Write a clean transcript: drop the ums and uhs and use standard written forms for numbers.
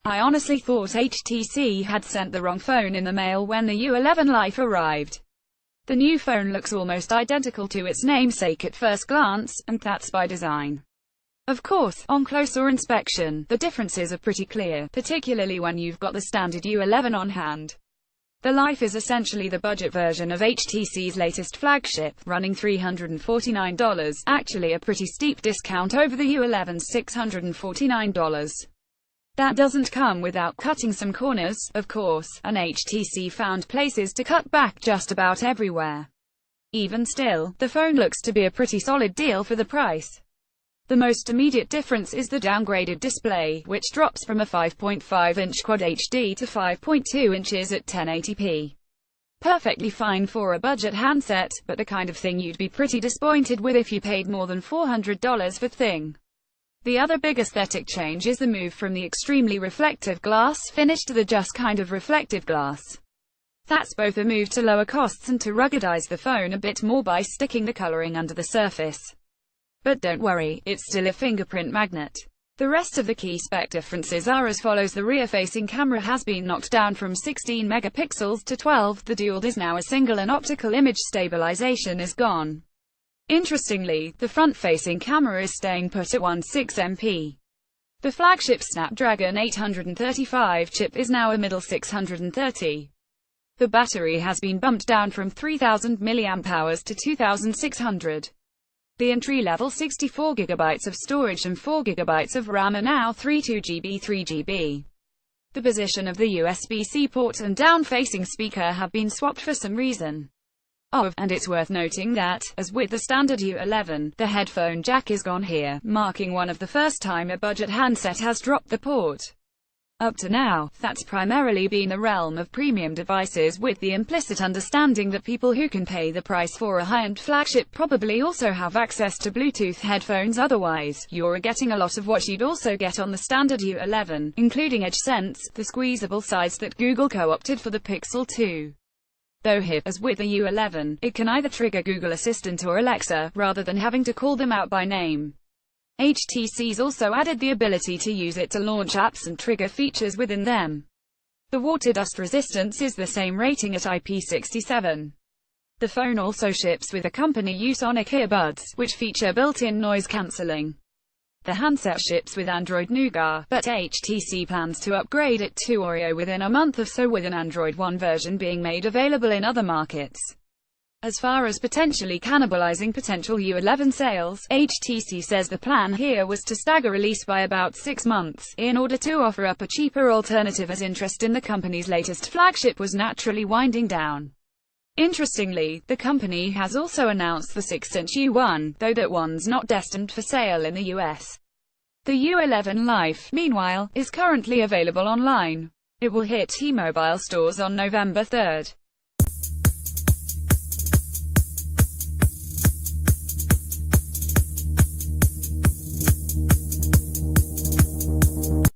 I honestly thought HTC had sent the wrong phone in the mail when the u11 Life arrived. The new phone looks almost identical to its namesake at first glance, and that's by design. Of course, on closer inspection, the differences are pretty clear, particularly when you've got the standard u11 on hand. The Life is essentially the budget version of HTC's latest flagship, running $349, actually a pretty steep discount over the u11's $649. That doesn't come without cutting some corners, of course, and HTC found places to cut back just about everywhere. Even still, the phone looks to be a pretty solid deal for the price. The most immediate difference is the downgraded display, which drops from a 5.5-inch Quad HD to 5.2 inches at 1080p. Perfectly fine for a budget handset, but the kind of thing you'd be pretty disappointed with if you paid more than $400 for thing. The other big aesthetic change is the move from the extremely reflective glass finish to the just kind of reflective glass. That's both a move to lower costs and to ruggedize the phone a bit more by sticking the coloring under the surface. But don't worry, it's still a fingerprint magnet. The rest of the key spec differences are as follows. The rear-facing camera has been knocked down from 16 megapixels to 12, the dual is now a single and optical image stabilization is gone. Interestingly, the front-facing camera is staying put at 16 MP. The flagship Snapdragon 835 chip is now a middle 630. The battery has been bumped down from 3000 mAh to 2600. The entry-level 64GB of storage and 4GB of RAM are now 32GB 3GB. The position of the USB-C port and down-facing speaker have been swapped for some reason. Oh, and it's worth noting that, as with the standard u11, the headphone jack is gone here, marking one of the first time a budget handset has dropped the port. Up to now, that's primarily been the realm of premium devices, with the implicit understanding that people who can pay the price for a high-end flagship probably also have access to Bluetooth headphones. Otherwise, you're getting a lot of what you'd also get on the standard u11, including Edge Sense, the squeezable sides that Google co-opted for the Pixel 2. Though here, as with the u11, it can either trigger Google Assistant or Alexa, rather than having to call them out by name. HTC's also added the ability to use it to launch apps and trigger features within them. The water dust resistance is the same rating at IP67. The phone also ships with a company U11 earbuds, which feature built-in noise cancelling. The handset ships with Android Nougat, but HTC plans to upgrade it to Oreo within a month or so, with an Android One version being made available in other markets. As far as potentially cannibalizing potential u11 sales, HTC says the plan here was to stagger release by about 6 months, in order to offer up a cheaper alternative, as interest in the company's latest flagship was naturally winding down. Interestingly, the company has also announced the 6-inch u1, though that one's not destined for sale in the US. The u11 Life, meanwhile, is currently available online. It will hit T-Mobile stores on November 3rd.